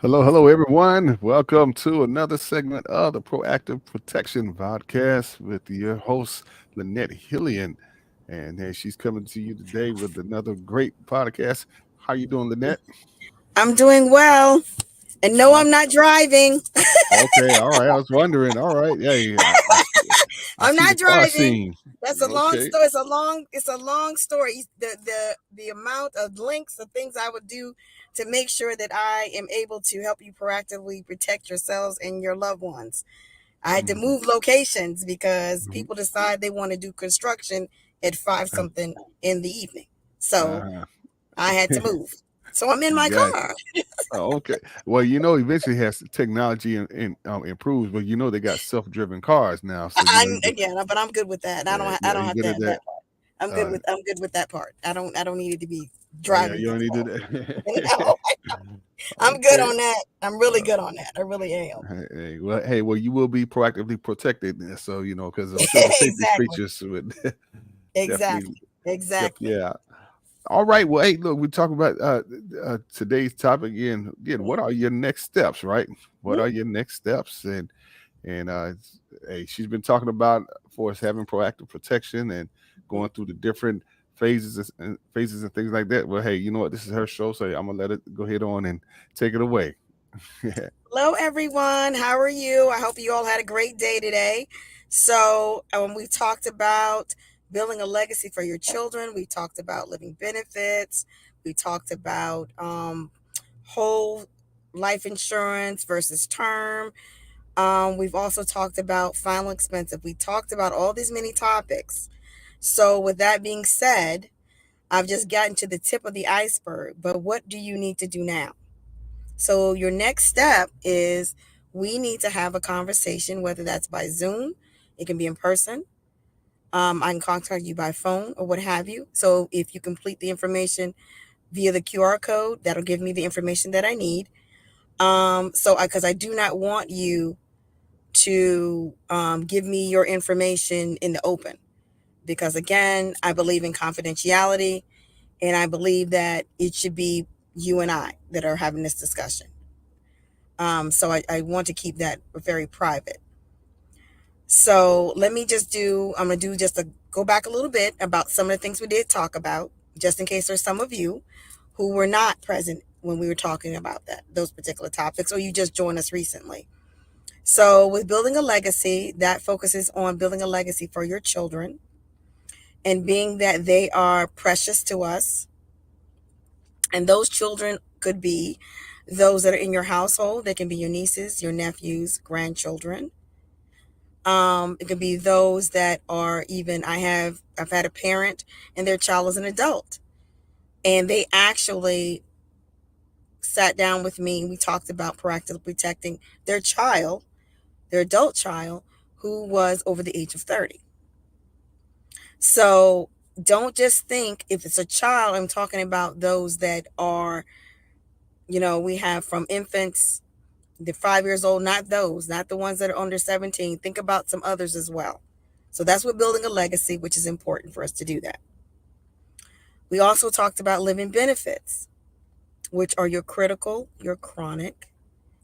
Hello, hello, everyone. Welcome to another segment of the Proactive Protection Podcast with your host, Lynette Hillian. And she's coming to you today with another great podcast. How you doing, Lynette? I'm doing well. And no, I'm not driving. Okay, all right. I was wondering. All right, yeah, I I'm see the not car driving. scene. That's a long Okay. story. It's a long story. The amount of links and things I would do to make sure that I am able to help you proactively protect yourselves and your loved ones. I had to Mhm, move locations because mhm. people decide they want to do construction at five something in the evening. So Uh-huh. I had to move. So I'm in my Got car. Oh, okay. Well, eventually has technology improves, but they got self-driven cars now, so I'm you get again, but I'm good with that. I yeah, don't you have good to at have that. that part. I'm good Uh, with that part. I don't need it to be oh yeah, driving you me don't need to do involved. that. No, I'm good Okay. on that. I'm really Uh, good on that. I really am. well, you will be proactively protected, so because I'm sure the safety Exactly. features would definitely, Exactly. Exactly. yeah. All right. Well, hey, look, we're talking about today's topic again. What are your next steps, right? What are Mhm. your next steps? And hey, she's been talking about for us having proactive protection and going through the different phases and things like that. Well, hey, you know what? This is her show, so I'm gonna let it go ahead on and take it away. Hello, everyone. How are you? I hope you all had a great day today. So, we talked about building a legacy for your children. We talked about living benefits. We talked about whole life insurance versus term. We've also talked about final expensive. We talked about all these many topics. So, with that being said, I've just gotten to the tip of the iceberg. But what do you need to do now? So, your next step is we need to have a conversation, whether that's by Zoom, it can be in person. I can contact you by phone or what have you. So, if you complete the information via the QR code, that'll give me the information that I need. Because I do not want you to give me your information in the open because again I believe in confidentiality and I believe that it should be you and I that are having this discussion. So I want to keep that very private. So let me just do I'm going to do just a go back a little bit about some of the things we did talk about, just in case there's some of you who were not present when we were talking about those particular topics, or you just joined us recently. So, with building a legacy, that focuses on building a legacy for your children and being that they are precious to us. And those children could be those that are in your household. They can be your nieces, your nephews, grandchildren. It could be those that are even, I've had a parent and their child is an adult. And they actually sat down with me and we talked about proactively protecting their child, their adult child, who was over the age of 30. So don't just think if it's a child, I'm talking about those that are, we have from infants, the 5 years old, not those, not the ones that are under 17. Think about some others as well. So that's what building a legacy, which is important for us to do that. We also talked about living benefits, which are your critical, your chronic,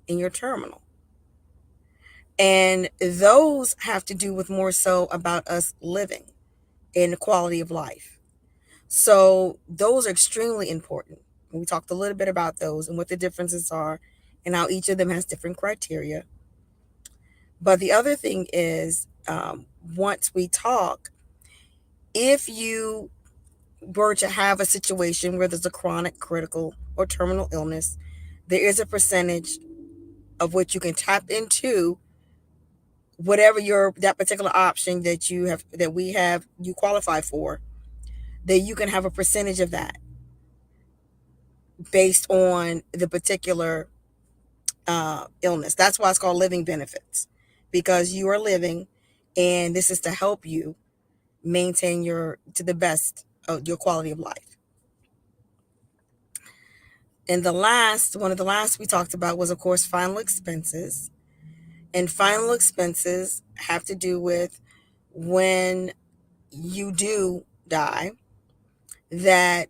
and your terminal. And those have to do with more so about us living and the quality of life. So those are extremely important. We talked a little bit about those and what the differences are and how each of them has different criteria. But the other thing is, once we talk, if you were to have a situation where there's a chronic, critical, or terminal illness, there is a percentage of which you can tap into whatever your that particular option that you qualify for, that you can have a percentage of that based on the particular illness. That's why it's called living benefits, because you are living, and this is to help you maintain your to the best of your quality of life. And one of the last we talked about was, of course, final expenses. And final expenses have to do with when you do die, that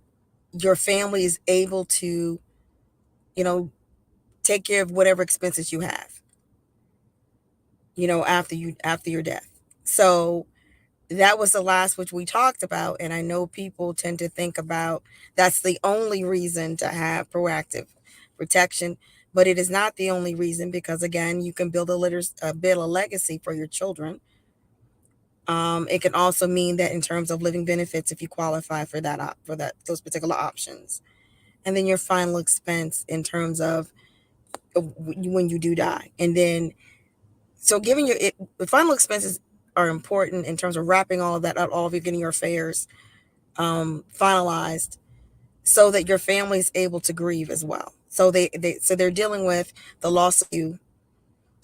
your family is able to, you know, take care of whatever expenses you have, after your death. So that was the last which we talked about. And I know people tend to think about that's the only reason to have proactive protection, but it is not the only reason, because again, you can build build a legacy for your children. It can also mean that in terms of living benefits, if you qualify for those particular options, and then your final expense in terms of when you do die, and then so giving the final expenses are important in terms of wrapping all of that up, all of you getting your affairs finalized, so that your family is able to grieve as well. So they're dealing with the loss of you,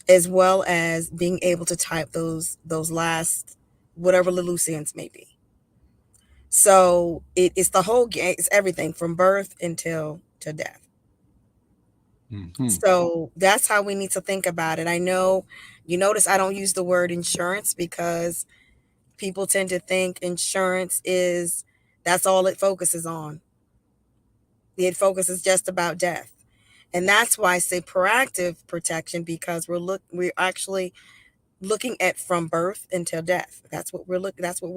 as well as being able to type those last whatever the loose ends may be. So it's the whole game. It's everything from birth until to death. Mhm. So that's how we need to think about it. I know you notice I don't use the word insurance, because people tend to think insurance that's all it focuses on. It focuses just about death. And that's why I say proactive protection, because we're actually looking at from birth until death. That's what we're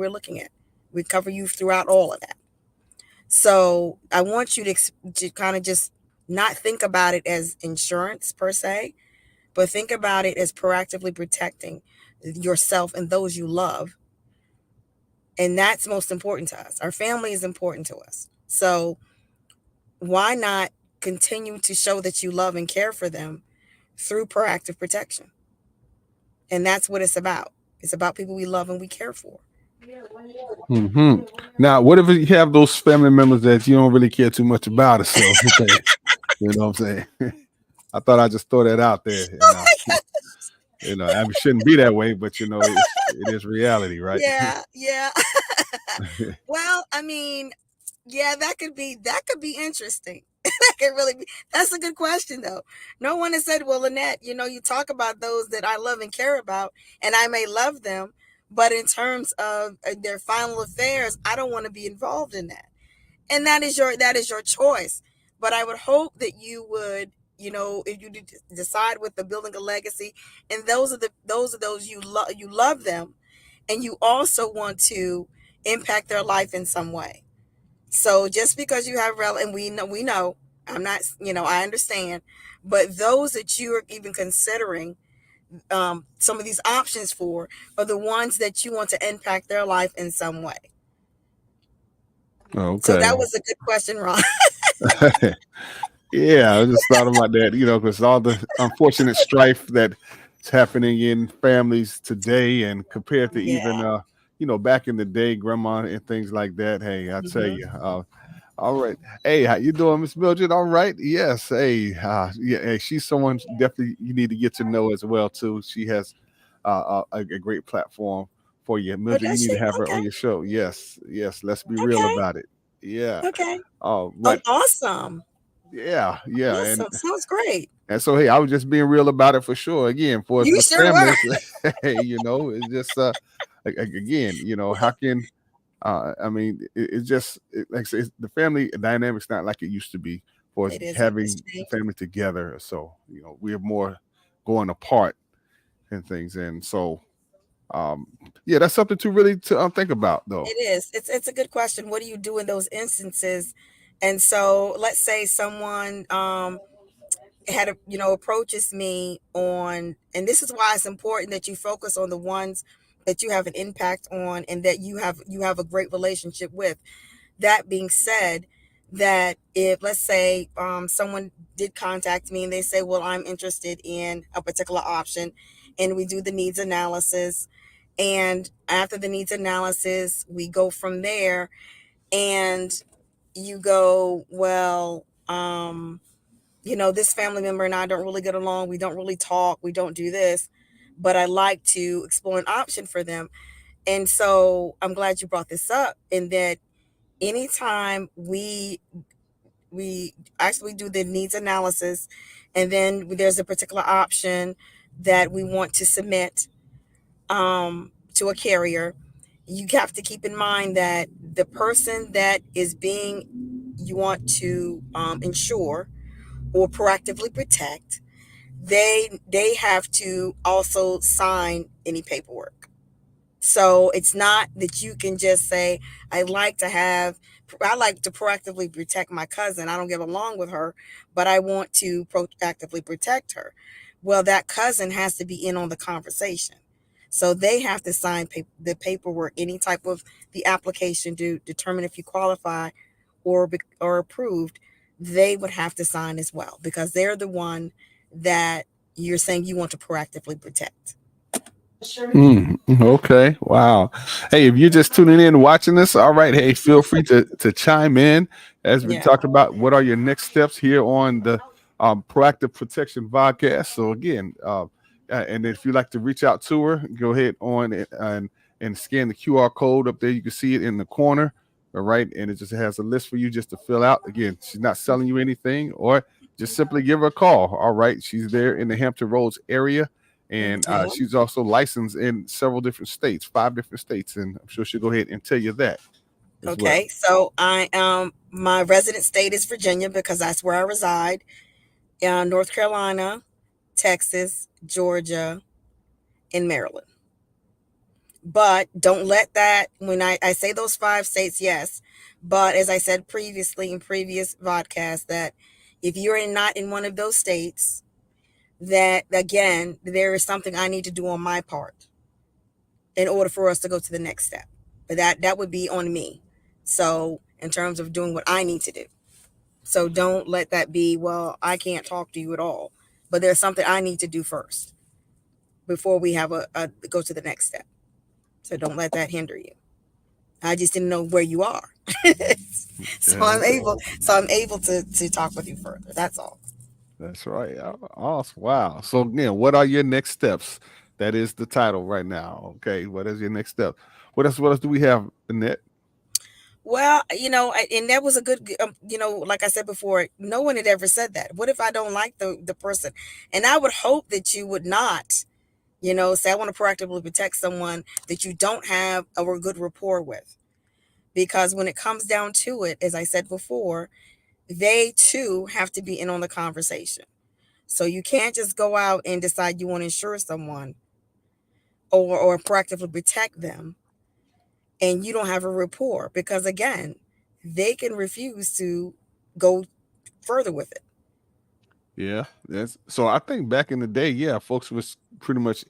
looking at. We cover you throughout all of that. So I want you to kind of just not think about it as insurance per se, but think about it as proactively protecting yourself and those you love. And that's most important to us. Our family is important to us. So why not continue to show that you love and care for them through proactive protection? And that's what it's about. It's about people we love and we care for. Mm-hmm. Now, what if you have those family members that you don't really care too much about? So, you know what I'm saying? I thought I'd just throw that out there. I shouldn't be that way, but it is reality, right? Yeah, yeah. Well, I mean, yeah, that could be interesting. That could really be. That's a good question, though. No one has said, "Well, Lynette, you talk about those that I love and care about, and I may love them, but in terms of their final affairs, I don't want to be involved in that." And that is your choice. But I would hope that you would, if you decide with the building a legacy, and those you love them, and you also want to impact their life in some way. So just because you have and we know, I'm not, I understand, but those that you are even considering some of these options for are the ones that you want to impact their life in some way. So Okay. that was a good question, Ron. Yeah, I just thought about that, because all the unfortunate strife that's happening in families today, and compared to even, Yeah. back in the day, grandma and things like that. Hey, I tell Mhm. you, all right. Hey, how you doing, Miss Mildred? All right. Yes. Hey, yeah. Hey, she's someone definitely you need to get to know as well too. She has a great platform for you, Oh, Mildred. You does need to she? have her Okay. on your show. Yes. Yes. Let's be real Okay. about it. Yeah. Okay. Oh, But awesome. yeah, yeah, Awesome. Sounds great. and so, hey, I was just being real about it for sure. Again, for us You with sure were. families, hey, it's just again, how can I mean, it's just like I say, the family dynamic's not like it used to be for us It isn't. It's having the changed. family together. So we're more going apart and things, and so um, yeah, that's something to really to think about, though. It is. It's a good question. What do you do in those instances? And so let's say someone approaches me on, and this is why it's important that you focus on the ones that you have an impact on and that you have a great relationship with. That being said, that if, let's say, someone did contact me and they say, well, I'm interested in a particular option, and we do the needs analysis, and after the needs analysis we go from there, and you go, well, this family member and I don't really get along, we don't really talk, we don't do this, but I like to explore an option for them. And so I'm glad you brought this up, in that anytime we actually do the needs analysis, and then there's a particular option that we want to submit to a carrier, you have to keep in mind that the person that is being you want to insure or proactively protect, they have to also sign any paperwork. So it's not that you can just say, I like to proactively protect my cousin. I don't get along with her, but I want to proactively protect her. Well, that cousin has to be in on the conversation. So they have to sign the paperwork, any type of the application to determine if you qualify or approved. They would have to sign as well because they're the one that you're saying you want to proactively protect. Okay. Wow. Hey, if you're just tuning in watching this, all right. Hey, feel free to chime in as we Yeah. talked about what are your next steps here on the Proactive Protection podcast. So again, and if you'd like to reach out to her, go ahead on and scan the QR code up there. You can see it in the corner. All right. And it just has a list for you just to fill out. Again, she's not selling you anything, or just simply give her a call. All right. She's there in the Hampton Roads area. And Okay. she's also licensed in several different states, 5 different states, and I'm sure she'll go ahead and tell you that. Okay, so my resident state is Virginia because that's where I reside. North Carolina, Texas, Georgia, and Maryland. But don't let that, when I say those 5 states, yes. But as I said previously in previous podcasts, that if you're not in one of those states, that again, there is something I need to do on my part in order for us to go to the next step. But that would be on me. So in terms of doing what I need to do. So don't let that be, well, I can't talk to you at all. But there's something I need to do first before we have a go to the next step. So don't let that hinder you. I just didn't know where you are. So I'm able to talk with you further. That's all. That's right. Awesome. Wow. So again, what are your next steps? That is the title right now. Okay. What is your next step? What else do we have, Annette? Well, and that was a good, like I said before, no one had ever said that. What if I don't like the person? And I would hope that you would not, say I want to proactively protect someone that you don't have a good rapport with. Because when it comes down to it, as I said before, they too have to be in on the conversation. So you can't just go out and decide you want to insure someone or proactively protect them and you don't have a rapport because again, they can refuse to go further with it. Yeah. So I think back in the day, yeah, folks was pretty much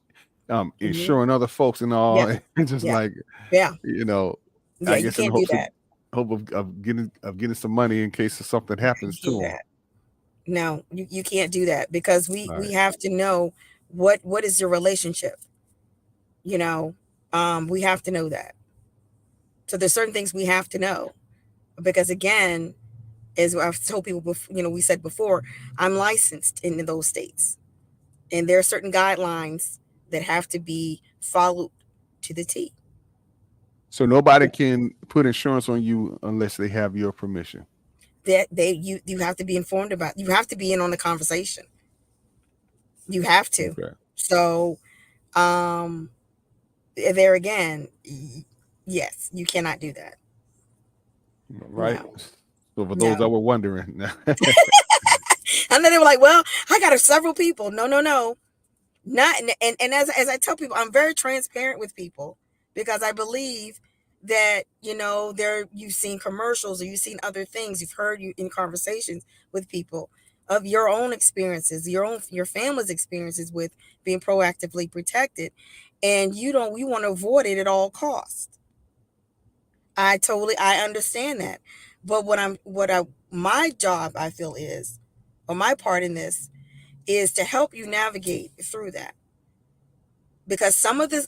Hmm. insuring other folks and all, Yeah, and just yeah, like, yeah, you know, yeah. I You guess in can't do hopes that. of getting some money in case of something You happens can't do to them. that. No, you can't do that because we Right. we have to know what is your relationship. You know, we have to know that. So there's certain things we have to know because again, as I've told people before, we said before, I'm licensed in those states, and there are certain guidelines that have to be followed to the T. So nobody can put insurance on you unless they have your permission. That you have to be informed about. You have to be in on the conversation. You have to. Okay. So um, there again, yes, you cannot do that. Right. No, So for those that no. were wondering, And then they were like, "Well, I got several people." No, no, no. Not and as I tell people, I'm very transparent with people because I believe that there you've seen commercials or you've seen other things, you've heard you in conversations with people of your own experiences, your family's experiences with being proactively protected, and you want to avoid it at all costs. I understand that, but my job I feel is, or my part in this is to help you navigate through that because some of the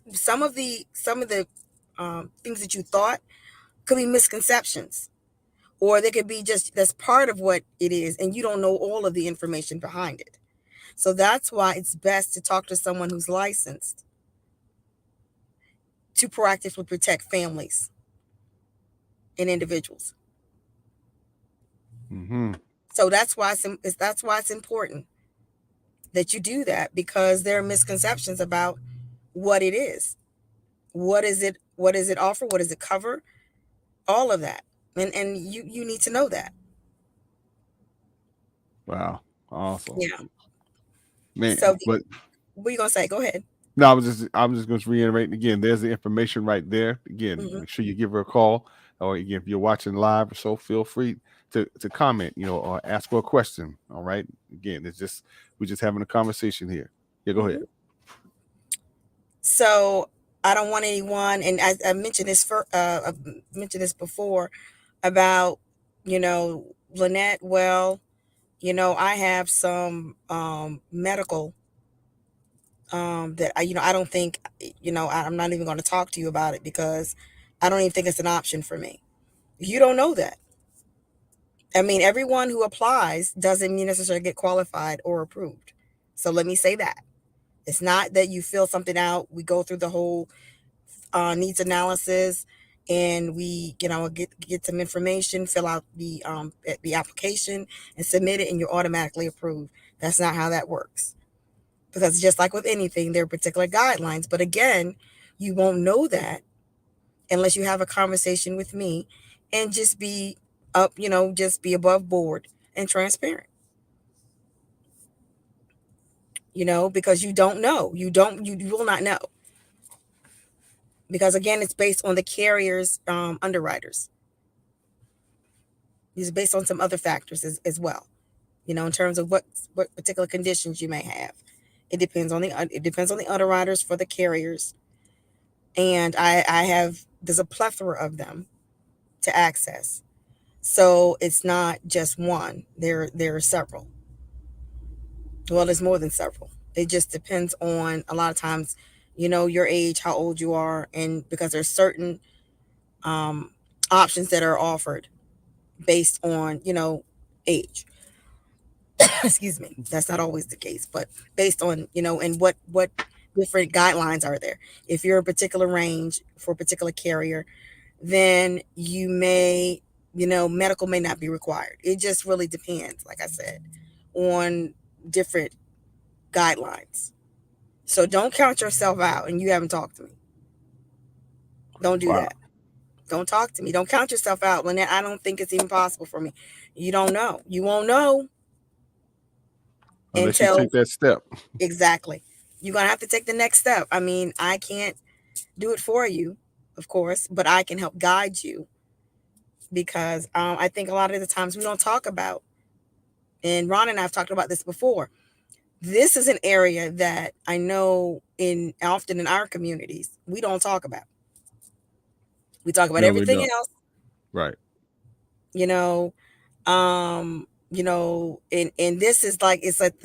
things that you thought could be misconceptions, or they could be just that's part of what it is, and you don't know all of the information behind it. So that's why it's best to talk to someone who's licensed to proactively protect families and individuals. hmm So that's why it's important that you do that because there are misconceptions about what it is. What is it? What does it offer? What does it cover? All of that, and you need to know that. wow. Awesome, Yeah. man. So But what are you gonna say? Go ahead. no, I'm just going to reiterate again. There's the information right there. Again, Hmm. make sure you give her a call, or again, if you're watching live or so, feel free to comment, or ask for a question. All right. Again, we're just having a conversation here. Yeah, go ahead. Hmm. So I don't want anyone, and I mentioned this I mentioned this before about Lynette. Well, I have some medical that I don't think I'm not even going to talk to you about it because I don't even think it's an option for me. You don't know that. I mean, everyone who applies doesn't necessarily get qualified or approved. So let me say that. It's not that you fill something out. We go through the whole needs analysis, and we get some information, fill out the application, and submit it, and you're automatically approved. That's not how that works. Because just like with anything, there are particular guidelines. But again, you won't know that unless you have a conversation with me and just be just be above board and transparent. Because you don't know. You will not know. Because again, it's based on the carrier's underwriters. It's based on some other factors as well. In terms of what particular conditions you may have. It depends on the underwriters for the carriers, and I have there's a plethora of them to access. So it's not just one. There are several. Well, there's more than several. It just depends on a lot of times, your age, how old you are, and because there's certain um, options that are offered based on age. Excuse me. That's not always the case, but based on and what different guidelines are there. If you're a particular range for a particular carrier, then you may medical may not be required. It just really depends, like I said, on different guidelines. So don't count yourself out and you haven't talked to me. Don't do Wow. that. Don't talk to me. Don't count yourself out, Lynette. I don't think it's even possible for me. You don't know. You won't know Unless you until take that step. exactly. You're gonna have to take the next step. I mean, I can't do it for you, of course, but I can help guide you because I think a lot of the times we don't talk about, and Ron and I have talked about this before. This is an area that I know in often in our communities we don't talk about. We talk about No, we everything don't. else, Right. you know, and this is like it's like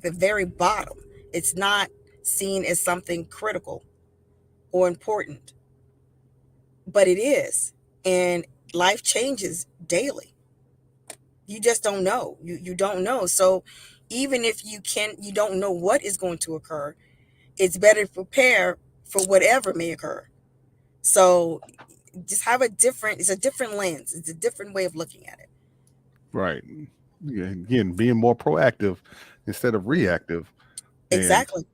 the very bottom. It's not seen as something critical or important, but it is. And life changes daily. You just don't know. You don't know. So even if you don't know what is going to occur, it's better to prepare for whatever may occur. So just have it's a different lens. It's a different way of looking at it. Right. Yeah, again, being more proactive instead of reactive. And Exactly.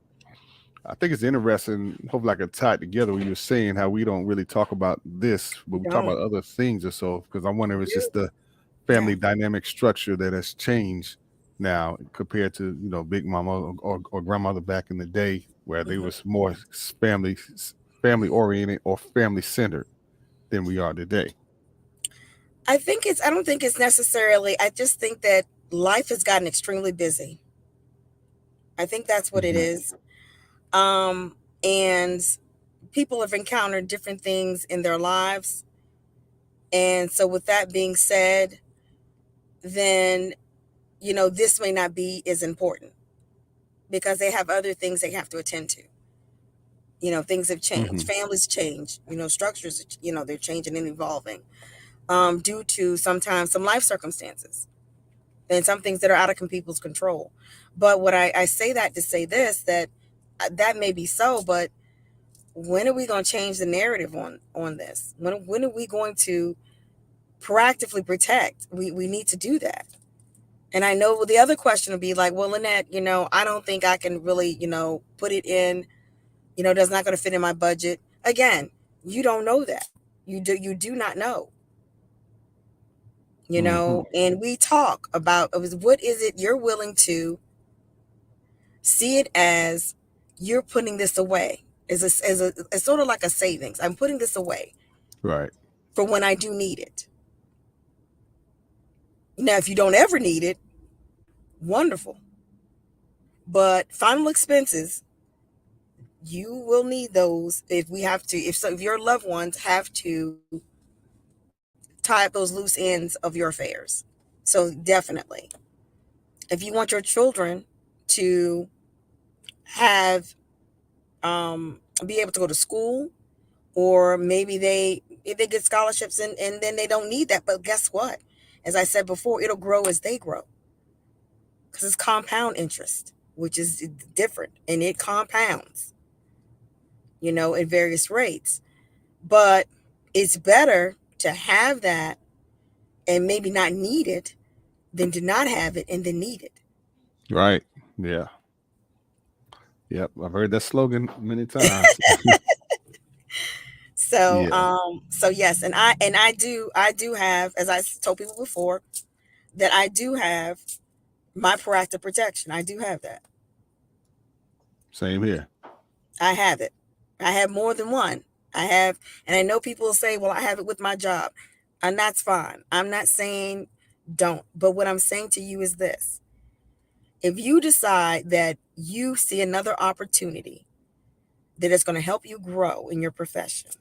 I think it's interesting. Hopefully, I can tie it together when you're saying how we don't really talk about this, but You we talk don't. about other things or so. Because I wonder if it's You just the Yeah. family dynamic structure that has changed now compared to Big Mama or grandmother back in the day, where they Mhm. was more family oriented or family centered than we are today. I don't think it's necessarily, I just think that life has gotten extremely busy. I think that's what it Mhm. is. And people have encountered different things in their lives. And so, with that being said, then, this may not be as important because they have other things they have to attend to. Things have changed, Mhm. families change, structures, they're changing and evolving due to sometimes some life circumstances and some things that are out of people's control. But what I say that to say this, that that may be so, but when are we going to change the narrative on this? When are we going to proactively protect? We need to do that. And I know the other question would be like, well, Lynette, I don't think I can really, put it in, that's not going to fit in my budget. Again, you don't know that. You do not know. Hmm. and we talk about what is it you're willing to see it as. You're putting this away as a it's sort of like a savings. I'm putting this away Right. for when I do need it. Now, if you don't ever need it, wonderful. But final expenses, you will need those if we have to. If your loved ones have to tie up those loose ends of your affairs. So definitely, if you want your children to have be able to go to school, or maybe if they get scholarships and then they don't need that, but guess what? As I said before, it'll grow as they grow because it's compound interest, which is different, and it compounds, at various rates. But it's better to have that and maybe not need it than to not have it and then need it. Right. Yeah. Yep. I've heard that slogan many times. So, Yeah. so yes, and I do have, as I told people before, that I do have my proactive protection. I do have that. Same here. I have it. I have more than one. I have, and I know people will say, well, I have it with my job. And that's fine. I'm not saying don't. But what I'm saying to you is this: if you decide that you see another opportunity that is going to help you grow in your profession,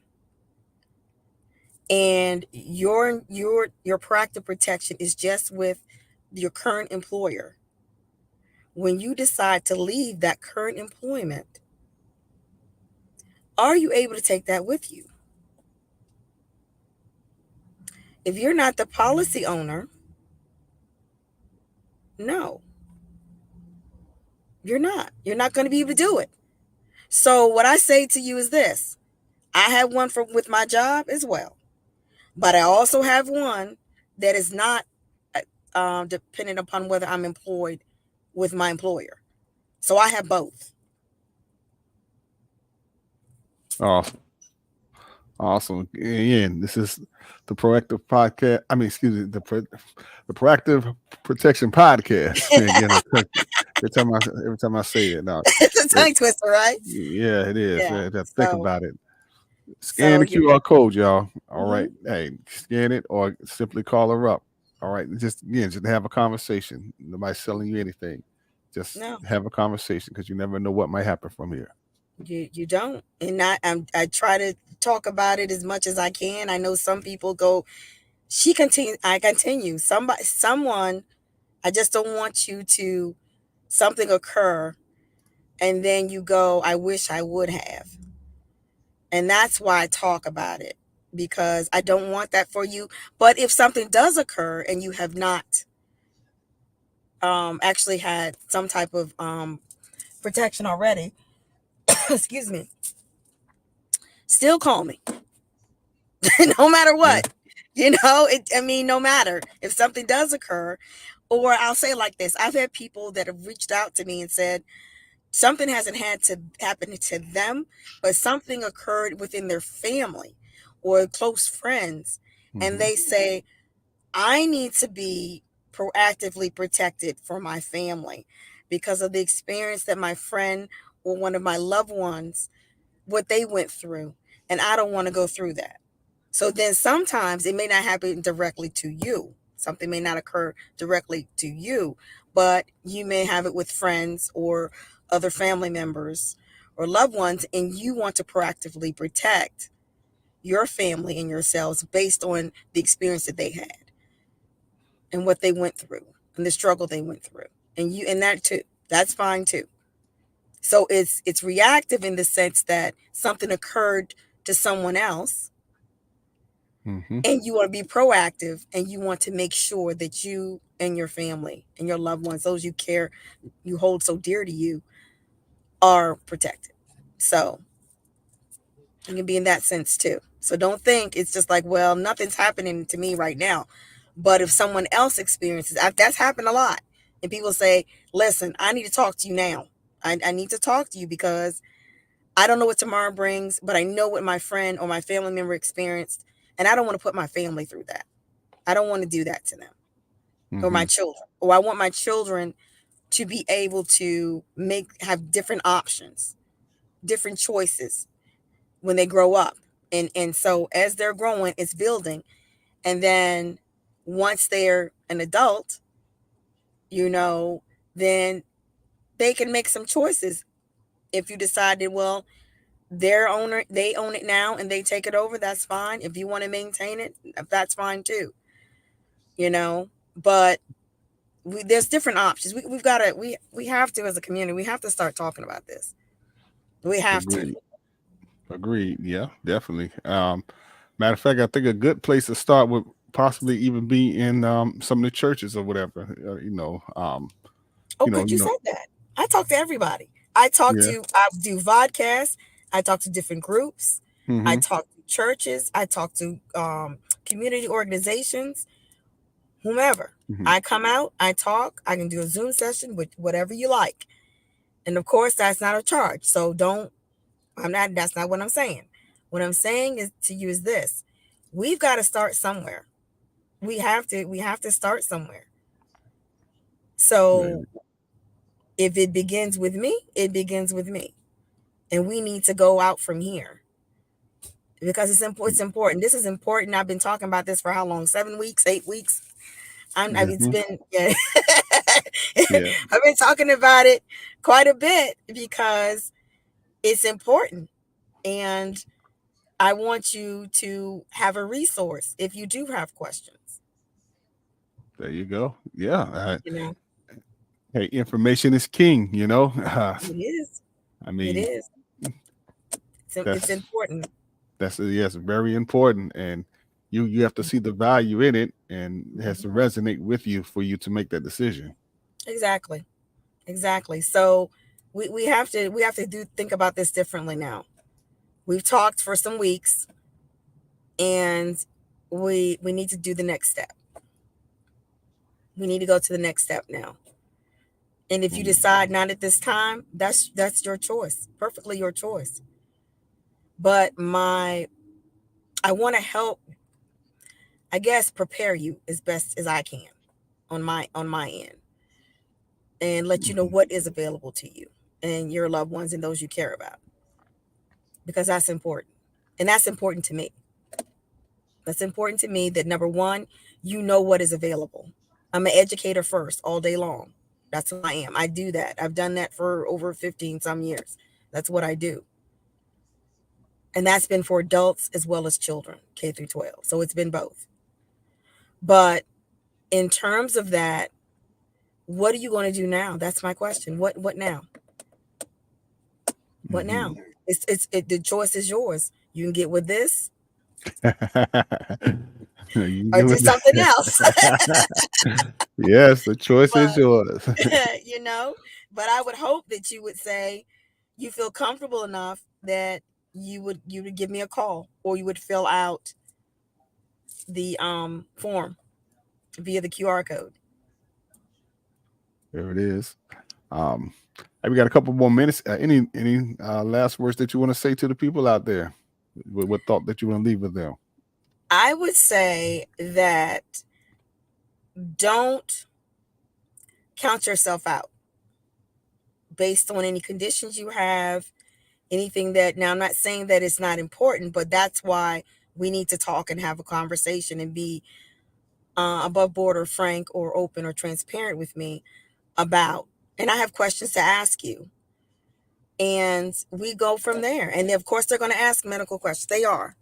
and your proactive protection is just with your current employer, when you decide to leave that current employment, are you able to take that with you? If you're not the policy owner, no, you're not. You're not going to be able to do it. So what I say to you is this: I have one for with my job as well, but I also have one that is not dependent upon whether I'm employed with my employer. So I have both. Awesome. Awesome. Again, this is the proactive podcast. I mean, excuse me, the proactive protection podcast. Again, every time I say it, now, It's a it, tongue twister, right? yeah, it is. Yeah. Think So about it. Scan so the you. QR code, y'all. All Mhm. right. Hey, scan it or simply call her up. All right. Just have a conversation. Nobody's selling you anything. Just No, have a conversation because you never know what might happen from here. you don't. And I try to talk about it as much as I can. I know some people go. She continue. I continue. Someone. I just don't want you to something occur and then you go, I wish I would have. And that's why I talk about it, because I don't want that for you. But if something does occur and you have not actually had some type of protection already, excuse me, still call me. No matter Yeah. what. I mean, no matter if something does occur, or I'll say it like this: I've had people that have reached out to me and said, something hasn't had to happen to them, but something occurred within their family or close friends. And Hmm. they say, I need to be proactively protected for my family because of the experience that my friend or one of my loved ones, what they went through. And I don't want to go through that. So then sometimes it may not happen directly to you. Something may not occur directly to you, but you may have it with friends or other family members or loved ones, and you want to proactively protect your family and yourselves based on the experience that they had and what they went through and the struggle they went through. And that too. That's fine too. So it's reactive in the sense that something occurred to someone else, Hmm. and you want to be proactive, and you want to make sure that you and your family and your loved ones, those you care, you hold so dear to you, are protected. So it can be in that sense too. So don't think it's just like, well, nothing's happening to me right now. But if someone else experiences, that's happened a lot. And people say, listen, I need to talk to you now. I need to talk to you because I don't know what tomorrow brings, but I know what my friend or my family member experienced. And I don't want to put my family through that. I don't want to do that to them or my children. Or I want my children to be able to have different options, different choices when they grow up. And so as they're growing, it's building. And then once they're an adult, then they can make some choices. If you decided, well, they own it now and they take it over, that's fine. If you want to maintain it, that's fine too. But there's different options. We have to, as a community, we have to start talking about this. We have to. Agreed. Yeah, definitely. Matter of fact, I think a good place to start would possibly even be in some of the churches or whatever. Good, you said that. I talk to everybody. I do vodcasts. I talk to different groups. I talk to churches. I talk to community organizations, whomever. I come out, I talk. I can do a Zoom session with whatever you like. And of course, that's not a charge. So that's not what I'm saying. What I'm saying is to you is this. We've got to start somewhere. We have to start somewhere. So if it begins with me, it begins with me. And we need to go out from here. Because it's important. This is important. I've been talking about this for how long? 7 weeks, 8 weeks? It's been, I've been talking about it quite a bit because it's important. And I want you to have a resource if you do have questions. There you go. Yeah. Hey, information is king, It is. I mean, it is. It's important. Yes, very important. And you have to see the value in it, and it has to resonate with you for you to make that decision. Exactly. So we have to think about this differently now. We've talked for some weeks, and we need to do the next step. We need to go to the next step now. And if you decide not at this time, that's your choice. Perfectly your choice. But I want to help, I guess, prepare you as best as I can on my end, and let you know what is available to you and your loved ones and those you care about, because that's important. And that's important to me. That's important to me that, number one, you know what is available. I'm an educator first all day long. That's who I am. I do that. I've done that for over 15 some years. That's what I do. And that's been for adults as well as children, K through 12. So it's been both. But in terms of that, what are you going to do now? That's my question. What now? What now? The choice is yours. You can get with this or do something else. Yes, the choice is yours. But I would hope that you would say you feel comfortable enough that you would give me a call, or you would fill out the form via the QR code. There it is. We got a couple more minutes. Any last words that you want to say to the people out there? What thought that you want to leave with them? I would say that don't count yourself out based on any conditions you have, anything that, now I'm not saying that it's not important, but that's why we need to talk and have a conversation and be above board or frank or open or transparent with me about, and I have questions to ask you. And we go from there. And of course, they're going to ask medical questions. They are.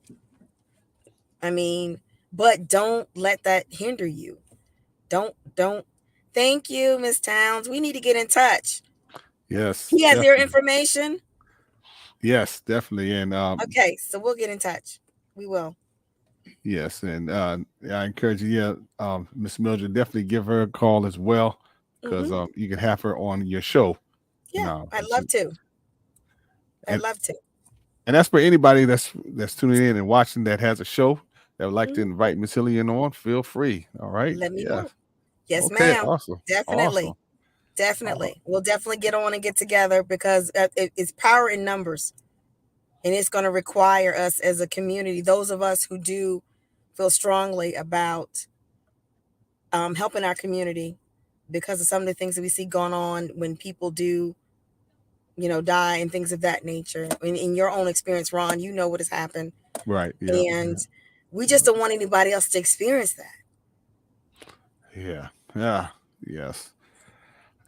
But don't let that hinder you. Don't. Thank you, Ms. Towns. We need to get in touch. Yes. He has your information. Yes, definitely. And okay, so we'll get in touch. We will. Yes, and I encourage you, Miss Mildred, definitely give her a call as well, because you can have her on your show. Yeah, I'd love to. I'd love to. And that's for anybody that's tuning in and watching that has a show that would like to invite Miss Hillian on. Feel free. All right. Let me know. Yes, okay, ma'am. Awesome. Definitely. Awesome. Definitely. We'll definitely get on and get together, because it's power in numbers. And it's going to require us as a community, those of us who do feel strongly about helping our community because of some of the things that we see going on when people do, die and things of that nature. In your own experience, Ron, you know what has happened. Right. Yeah. And we just don't want anybody else to experience that. Yeah. Yeah. Yes.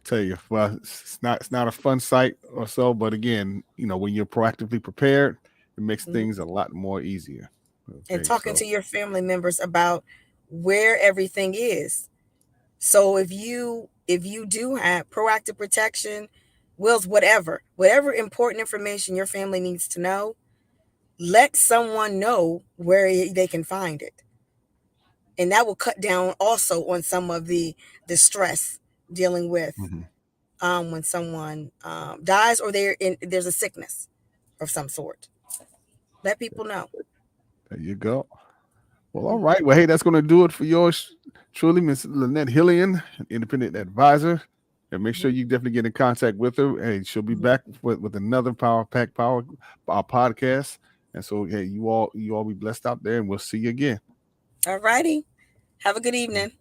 Tell you, well, it's not a fun sight or so, but again, when you're proactively prepared, it makes things a lot more easier. And Okay, talking so to your family members about where everything is. So if you do have proactive protection, wills, whatever important information your family needs to know, let someone know where they can find it. And that will cut down also on some of the stress dealing with mhm. when someone dies or there's a sickness of some sort. Let people know. There you go. Well, all right. Well, hey, that's going to do it for yours truly, Miss Lynette Hillian, an independent advisor. And make sure you definitely get in contact with her. Hey, she'll be back with another Power Pack Power podcast. And so, hey, you all be blessed out there, and we'll see you again. All righty. Have a good evening.